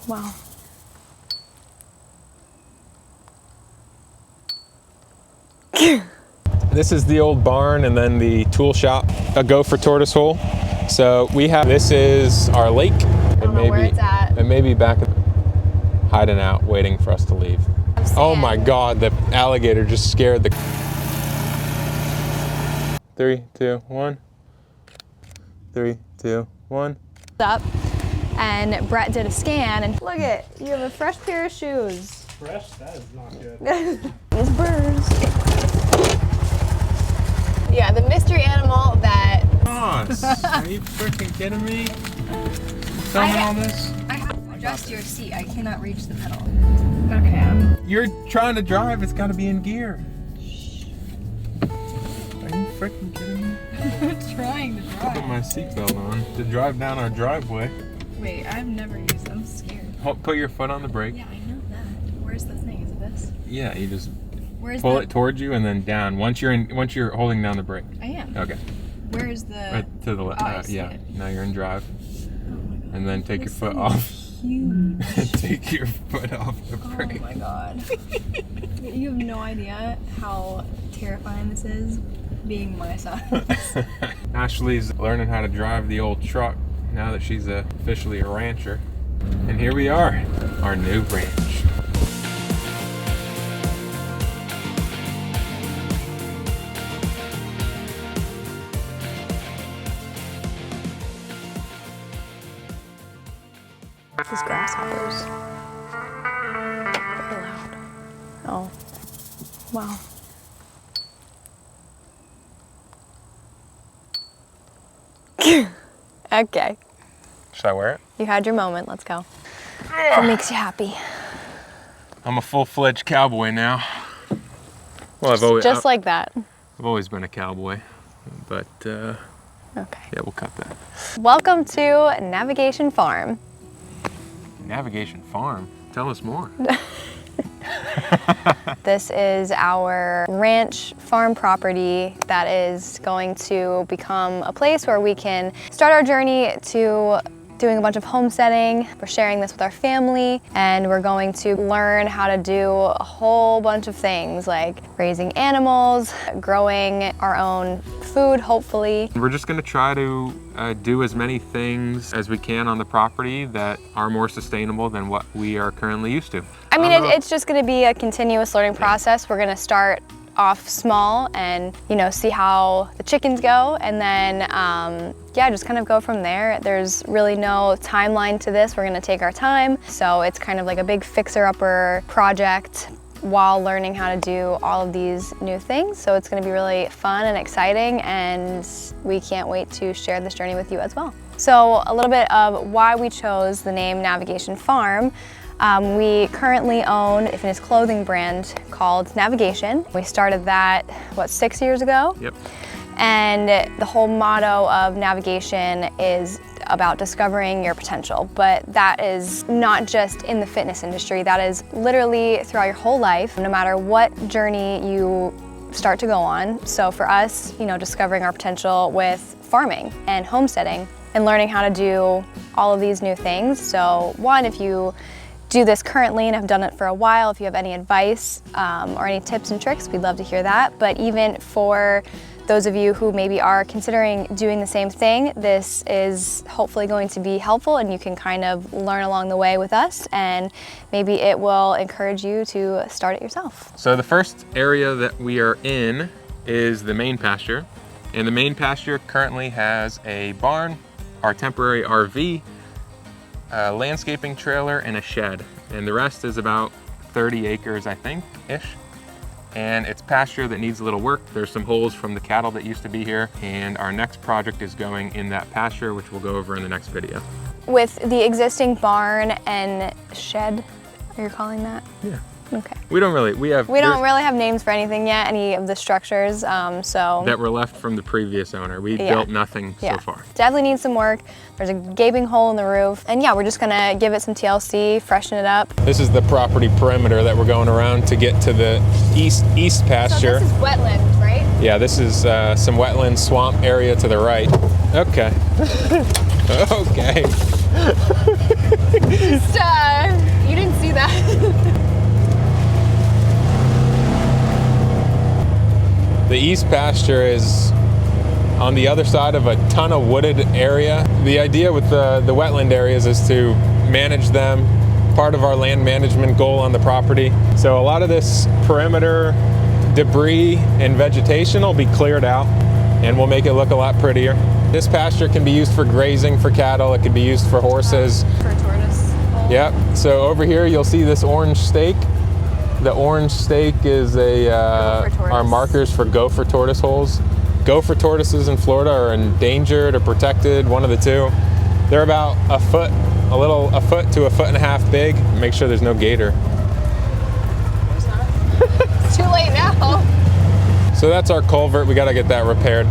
Wow. This is the old barn and then the tool shop, a gopher tortoise hole. So we have, this is our lake. I don't know where it's at. It may be back hiding out, waiting for us to leave. Oh my God, the alligator just scared the... 3, 2, 1. 3, 2, 1. Up, and Brett did a scan, and look at, you have a fresh pair of shoes. Fresh? That is not good. These birds. Yeah, the mystery animal that... Ross, are you freaking kidding me? Filming all this? I have to adjust your seat. I cannot reach the pedal. Okay. You're trying to drive, it's gotta be in gear. Are you freaking kidding me? I'm trying to drive. Put my seatbelt on to drive down our driveway. Wait, I've never used them. I'm scared. Put your foot on the brake. Yeah, I know that. Where's the thing? Is it this? Yeah, you just Where's pull the... it towards you and then down. Once you're holding down the brake. I am. Okay. Where's the... Right to the left. Oh, I see yeah. it. Now you're in drive. Oh my God. And then take your This foot thing off. is huge. Take your foot off the brake. Oh my God. You have no idea how terrifying this is, being my size. Ashley's learning how to drive the old truck now that she's officially a rancher. And here we are, our new ranch. These grasshoppers. Very loud. Oh. Wow. Okay. Should I wear it? You had your moment. Let's go. What makes you happy? I'm a full-fledged cowboy now. Well, I've always Just like that. I've always been a cowboy, but Okay. yeah, we'll cut that. Welcome to Navigation Farm. Navigation Farm. Tell us more. This is our ranch farm property that is going to become a place where we can start our journey to doing a bunch of homesteading. We're sharing this with our family, and we're going to learn how to do a whole bunch of things like raising animals, growing our own food, hopefully. We're just going to try to do as many things as we can on the property that are more sustainable than what we are currently used to. I mean, it's just going to be a continuous learning process. We're going to start off small and, you know, see how the chickens go, and then yeah, just kind of go from there. There's really no timeline to this. We're going to take our time, so it's kind of like a big fixer-upper project while learning how to do all of these new things. So it's going to be really fun and exciting, and we can't wait to share this journey with you as well. So a little bit of why we chose the name Navigation Farm. We currently own a fitness clothing brand called Navigation. We started that, what, 6 years ago? Yep. And the whole motto of Navigation is about discovering your potential, but that is not just in the fitness industry. That is literally throughout your whole life, no matter what journey you start to go on. So for us, you know, discovering our potential with farming and homesteading and learning how to do all of these new things. So one, if you do this currently and have done it for a while, if you have any advice or any tips and tricks, we'd love to hear that. But even for those of you who maybe are considering doing the same thing, this is hopefully going to be helpful, and you can kind of learn along the way with us, and maybe it will encourage you to start it yourself. So the first area that we are in is the main pasture, and the main pasture currently has a barn, our temporary RV, a landscaping trailer, and a shed, and the rest is about 30 acres, I think, ish. And it's pasture that needs a little work. There's some holes from the cattle that used to be here, and our next project is going in that pasture, which we'll go over in the next video. With the existing barn and shed, are you calling that? Yeah. Okay. We don't really have names for anything yet, any of the structures, so. that were left from the previous owner. We built nothing so far. Definitely needs some work. There's a gaping hole in the roof, and yeah, we're just gonna give it some TLC, freshen it up. This is the property perimeter that we're going around to get to the east pasture. So this is wetland, right? Yeah, this is some wetland swamp area to the right. Okay. Okay. Just, The east pasture is on the other side of a ton of wooded area. The idea with the wetland areas is to manage them, part of our land management goal on the property. So a lot of this perimeter debris and vegetation will be cleared out and we'll make it look a lot prettier. This pasture can be used for grazing for cattle, it can be used for horses. For tortoise. Yep, so over here you'll see this orange stake. The orange stake is our markers for gopher tortoise holes. Gopher tortoises in Florida are endangered or protected, one of the two. They're about a foot to a foot and a half big. Make sure there's no gator. There's not. It's too late now. So that's our culvert, we gotta get that repaired.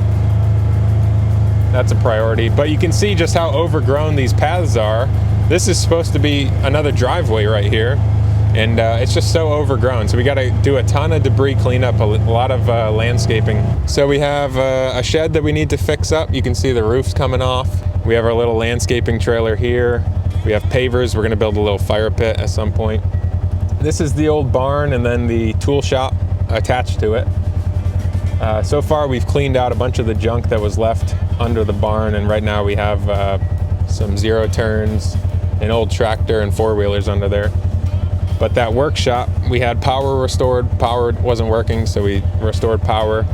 That's a priority, but you can see just how overgrown these paths are. This is supposed to be another driveway right here, and it's just so overgrown. So we gotta do a ton of debris cleanup, a lot of landscaping. So we have a shed that we need to fix up. You can see the roof's coming off. We have our little landscaping trailer here. We have pavers, we're gonna build a little fire pit at some point. This is the old barn and then the tool shop attached to it. So far we've cleaned out a bunch of the junk that was left under the barn, and right now we have some zero turns, an old tractor and four-wheelers under there. But that workshop, we had power restored. Power wasn't working, so we restored power.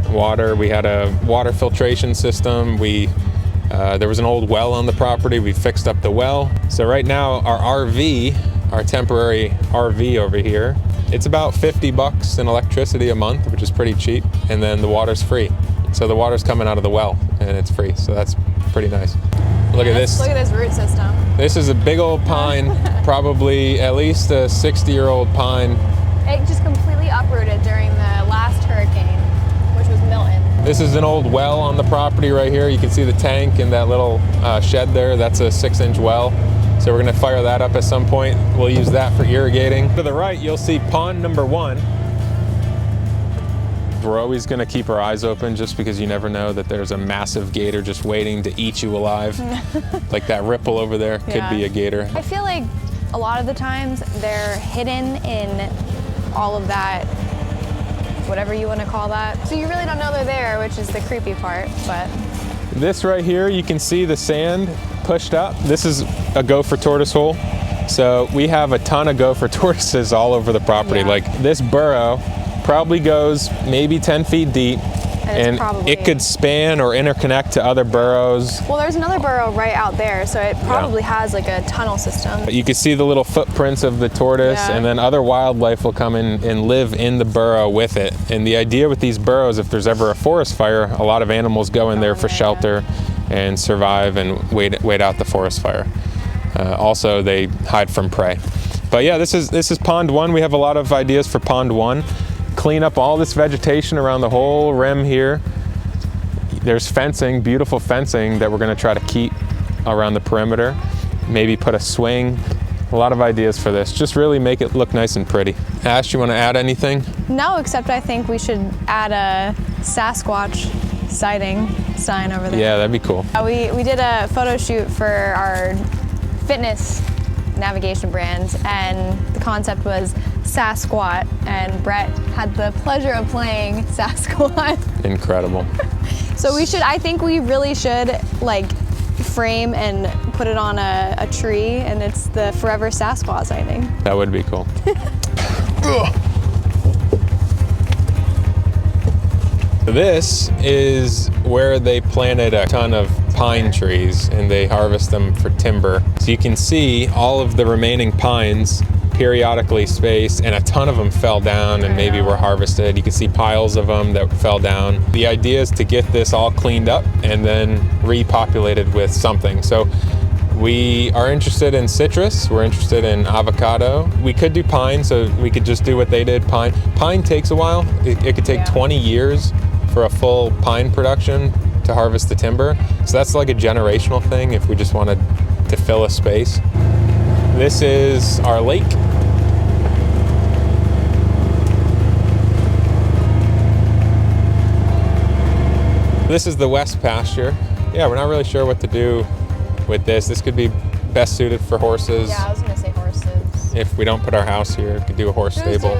Water. We had a water filtration system. There was an old well on the property. We fixed up the well. So right now our RV, our temporary RV over here, it's about $50 in electricity a month, which is pretty cheap. And then the water's free. So the water's coming out of the well and it's free. So that's pretty nice. Look at this. Look at this root system. This is a big old pine, probably at least a 60-year-old pine. It just completely uprooted during the last hurricane, which was Milton. This is an old well on the property right here. You can see the tank and that little shed there. That's a 6-inch well. So we're gonna fire that up at some point. We'll use that for irrigating. To the right, you'll see pond number 1. We're always gonna keep our eyes open just because you never know that there's a massive gator just waiting to eat you alive. Like that ripple over there could be a gator. I feel like a lot of the times they're hidden in all of that, whatever you wanna call that. So you really don't know they're there, which is the creepy part, but. This right here, you can see the sand pushed up. This is a gopher tortoise hole. So we have a ton of gopher tortoises all over the property. Like this burrow probably goes maybe 10 feet deep, and it could span or interconnect to other burrows. Well, there's another burrow right out there, so it probably has like a tunnel system. You can see the little footprints of the tortoise, and then other wildlife will come in and live in the burrow with it. And the idea with these burrows, if there's ever a forest fire, a lot of animals go in there for shelter and survive and wait out the forest fire. Also, they hide from prey. But yeah, this is pond 1. We have a lot of ideas for pond 1. Clean up all this vegetation around the whole rim here. There's fencing, beautiful fencing that we're gonna try to keep around the perimeter. Maybe put a swing. A lot of ideas for this. Just really make it look nice and pretty. Ash, you wanna add anything? No, except I think we should add a Sasquatch sighting sign over there. Yeah, that'd be cool. We did a photo shoot for our fitness navigation brand, and the concept was Sasquatch, and Brett had the pleasure of playing Sasquatch. Incredible. So I think we really should like frame and put it on a tree, and it's the forever Sasquatch sighting. That would be cool. This is where they planted a ton of pine trees and they harvest them for timber. So you can see all of the remaining pines periodically spaced, and a ton of them fell down and maybe were harvested. You can see piles of them that fell down. The idea is to get this all cleaned up and then repopulated with something. So we are interested in citrus, we're interested in avocado. We could do pine, so we could just do what they did, pine. Pine takes a while. It could take 20 years for a full pine production to harvest the timber. So that's like a generational thing if we just wanted to fill a space. This is our lake. This is the west pasture. Yeah, we're not really sure what to do with this. This could be best suited for horses. Yeah, I was gonna say horses. If we don't put our house here, we could do a horse stable.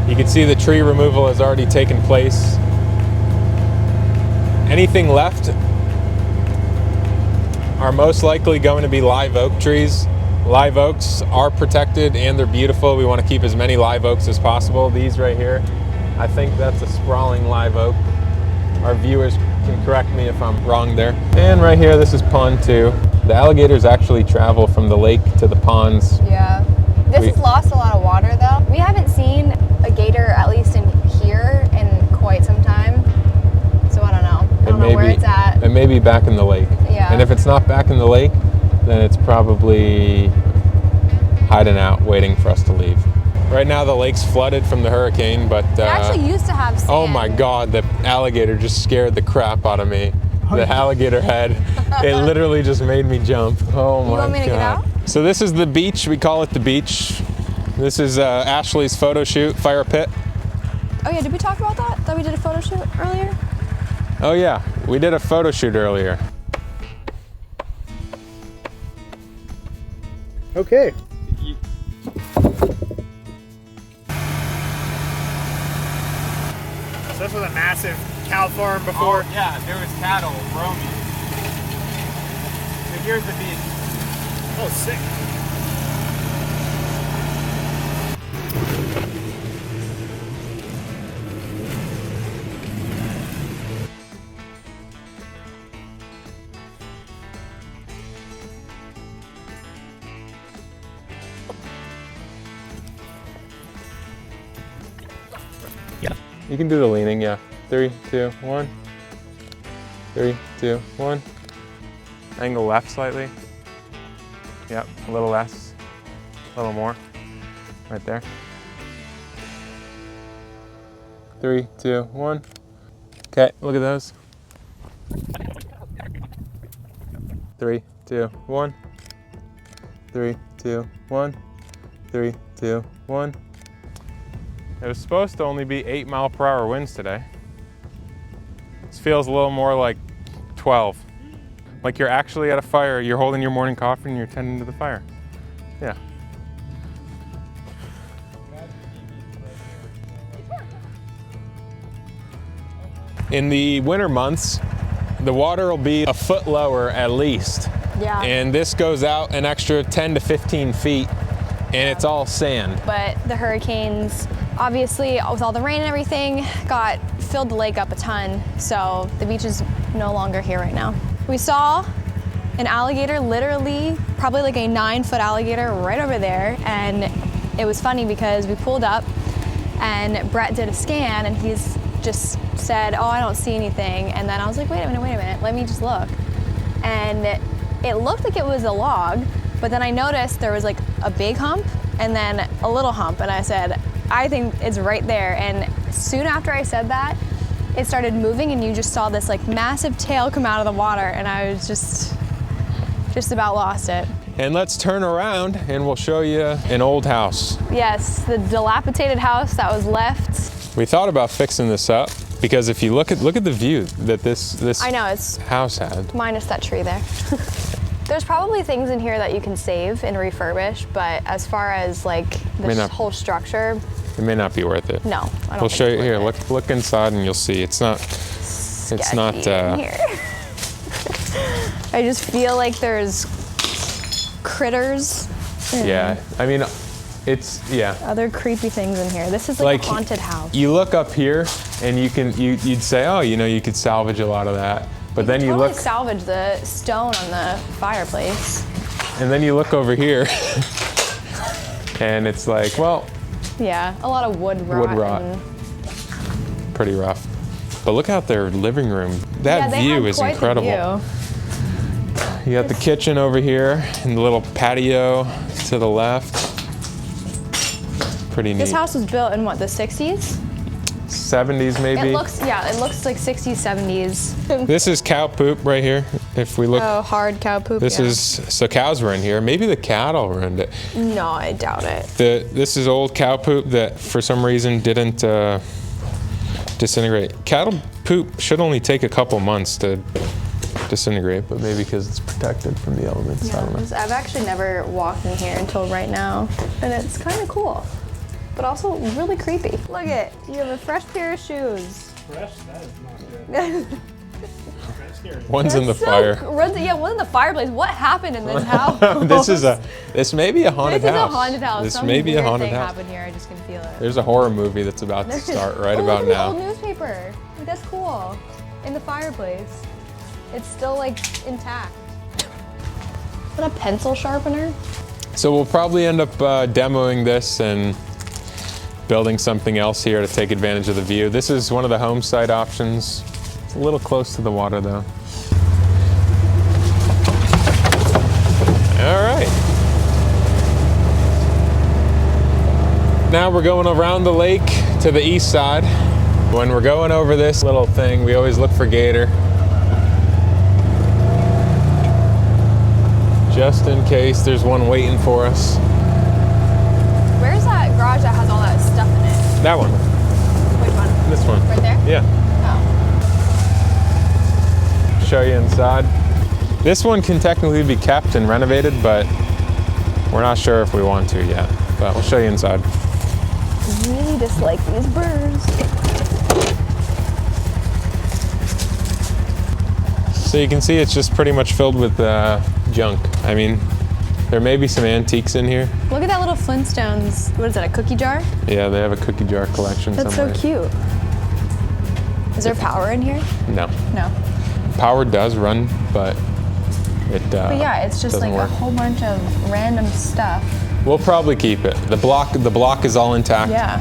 You can see the tree removal has already taken place Anything left are most likely going to be live oak trees. Live oaks are protected and they're beautiful. We want to keep as many live oaks as possible. These right here, I think that's a sprawling live oak. Our viewers can correct me if I'm wrong there. And right here, this is pond 2. The alligators actually travel from the lake to the ponds. Yeah. This has lost a lot of water though. We haven't seen a gator, at least in here, in quite some time. So I don't know. I don't know where it's at. It may be back in the lake. Yeah. And if it's not back in the lake, then it's probably hiding out, waiting for us to leave. Right now the lake's flooded from the hurricane, but It actually used to have sand. oh my God, the alligator just scared the crap out of me. The alligator head, it literally just made me jump. Oh my God. You want me to get out? So this is the beach, we call it the beach. This is Ashley's photo shoot, fire pit. Oh yeah, did we talk about that? That we did a photo shoot earlier? Oh yeah, we did a photo shoot earlier. Okay. So this was a massive cow farm before? Oh, yeah, there was cattle roaming. So here's the beach. Oh, sick. You can do the leaning, yeah. 3, 2, 1. 3, 2, 1. Angle left slightly. Yep, a little less. A little more. Right there. 3, 2, 1. Okay, look at those. 3, 2, 1. 3, 2, 1. 3, 2, 1. It was supposed to only be 8-mile-per-hour winds today. This feels a little more like 12. Like you're actually at a fire, you're holding your morning coffee and you're tending to the fire. Yeah. In the winter months, the water will be a foot lower at least. Yeah. And this goes out an extra 10 to 15 feet and it's all sand. But the hurricanes, obviously, with all the rain and everything, filled the lake up a ton. So the beach is no longer here right now. We saw an alligator, literally, probably like a 9-foot alligator right over there. And it was funny because we pulled up and Brett did a scan and he's just said, oh, I don't see anything. And then I was like, wait a minute, let me just look. And it looked like it was a log, but then I noticed there was like a big hump and then a little hump. And I said, I think it's right there. And soon after I said that, it started moving and you just saw this like massive tail come out of the water and I was just about lost it. And let's turn around and we'll show you an old house. Yes, the dilapidated house that was left. We thought about fixing this up because if you look at the view that this I know, it's house had. minus that tree there. There's probably things in here that you can save and refurbish, but as far as like this whole structure, it may not be worth it. No, I don't think we'll show you it's here. worth it. Look inside, and you'll see it's not. It's not. In here. I just feel like there's critters. Yeah, I mean, it's other creepy things in here. This is like a haunted house. You look up here, and you'd say, oh, you could salvage a lot of that. But then you totally look. Salvage the stone on the fireplace. And then you look over here, and it's like, well. Yeah, a lot of wood rot. Pretty rough. But look out their living room. That view is incredible. You got the kitchen over here and the little patio to the left. Pretty neat. This house was built in what, the 60s? 70s maybe. It looks like 60s, 70s. This is cow poop right here. If we look. Oh, hard cow poop. This is, so cows were in here. Maybe the cattle were in it. No, I doubt it. This is old cow poop that for some reason didn't disintegrate. Cattle poop should only take a couple months to disintegrate, but maybe because it's protected from the elements. Yeah, I don't know. I've actually never walked in here until right now, and it's kind of cool, but also really creepy. Look at, you have a fresh pair of shoes. Fresh? That is not good. upstairs. One's in the That's so fire. Yeah, one's in the fireplace. What happened in this house? This may be a haunted This house. is a haunted house. This Some may be a weird haunted thing house. happened here. I just can feel it. There's a horror movie that's about to start right about look at now. the old newspaper. Like, that's cool. In the fireplace. It's still like intact. Is that a pencil sharpener? So we'll probably end up demoing this and building something else here to take advantage of the view. This is one of the home site options. It's a little close to the water though. All right. Now we're going around the lake to the east side. When we're going over this little thing, we always look for gator. Just in case there's one waiting for us. Where's that garage that has all that stuff in it? That one. Which one? This one. Right there? Yeah. Oh. Show you inside. This one can technically be kept and renovated, but we're not sure if we want to yet. But we'll show you inside. I really dislike these birds. So you can see it's just pretty much filled with junk. I mean, there may be some antiques in here. Look at that little Flintstones. What is that, a cookie jar? Yeah, they have a cookie jar collection That's somewhere. so cute. Is there power in here? No. No. Power does run, but it But yeah, it's just doesn't like work. a whole bunch of random stuff. We'll probably keep it. The block is all intact. Yeah.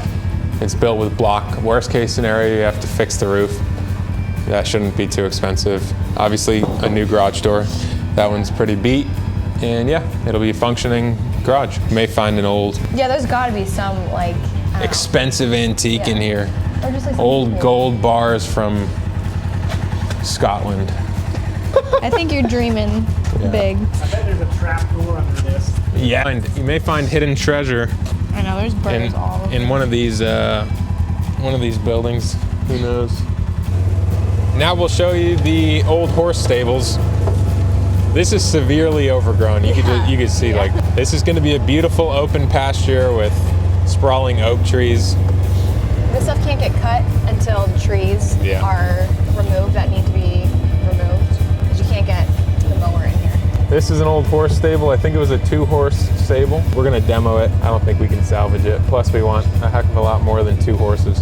It's built with block. Worst case scenario, you have to fix the roof. That shouldn't be too expensive. Obviously, a new garage door. That one's pretty beat. And yeah, it'll be a functioning garage. You may find an old, Yeah, there's gotta be some like, I don't know. expensive antique in here. Or just like Old something gold bars from Scotland. cool. I think you're dreaming big. I bet there's a trap door under this. Yeah. And you may find hidden treasure I know, there's birds all over. in one of these buildings. Who knows? Now we'll show you the old horse stables. This is severely overgrown. You could see like this is going to be a beautiful open pasture with sprawling oak trees. This stuff can't get cut until the trees are removed that need to be removed. Because you can't get the mower in here. This is an old horse stable. I think it was a 2-horse stable. We're going to demo it. I don't think we can salvage it. Plus we want a heck of a lot more than 2 horses.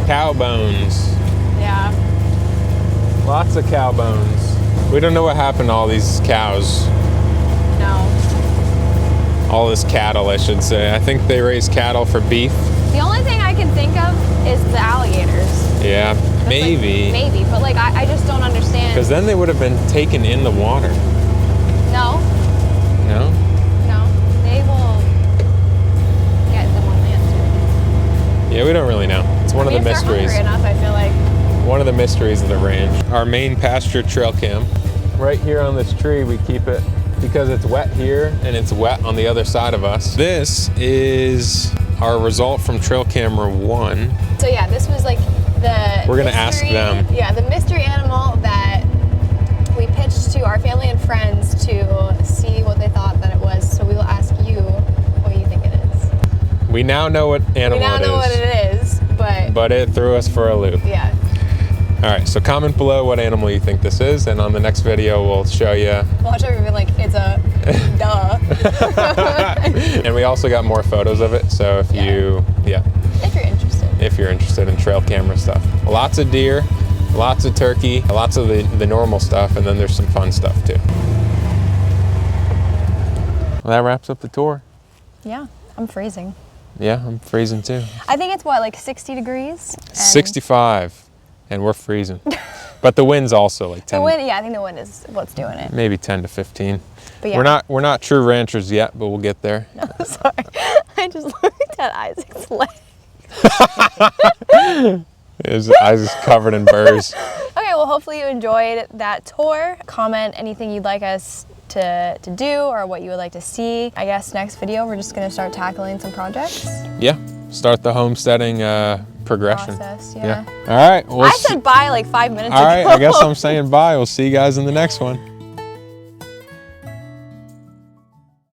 Cow bones. Yeah. Lots of cow bones. We don't know what happened to all these cows. No. All this cattle, I should say. I think they raise cattle for beef. The only thing I can think of is the alligators. Yeah, That's maybe. Like, maybe, but like I just don't understand. Because then they would have been taken in the water. No, No? no. They will get them on land too. Yeah, we don't really know. It's one of the If mysteries. they're hungry enough, I feel like. One of the mysteries of the ranch. Our main pasture trail cam. Right here on this tree, we keep it because it's wet here and it's wet on the other side of us. This is our result from trail camera 1. So yeah, this was like the We're gonna ask them. Yeah, the mystery animal that we pitched to our family and friends to see what they thought that it was. So we will ask you what you think it is. We now know what animal We now know what it is, but it threw us for a loop. yeah. All right, so comment below what animal you think this is, and on the next video we'll show you. Watch out, be like, it's a duh. And we also got more photos of it, so if Yeah. If you're interested. if you're interested in trail camera stuff. Lots of deer, lots of turkey, lots of the normal stuff, and then there's some fun stuff too. Well, that wraps up the tour. Yeah, I'm freezing. Yeah, I'm freezing too. I think it's what, like 60 degrees? And 65, and we're freezing. But the wind's also like 10, The wind, yeah, I think the wind is what's doing it. maybe 10 to 15. But yeah. We're not true ranchers yet, but we'll get there. Sorry, I just looked at Isaac's leg. His eyes is covered in burrs. Okay, well, hopefully you enjoyed that tour. Comment anything you'd like us to do or what you would like to see. I guess next video we're just gonna start tackling some projects. Yeah, start the homesteading progression. Process, yeah. All right. I said bye like 5 minutes ago. All right, I guess I'm saying bye. We'll see you guys in the next one.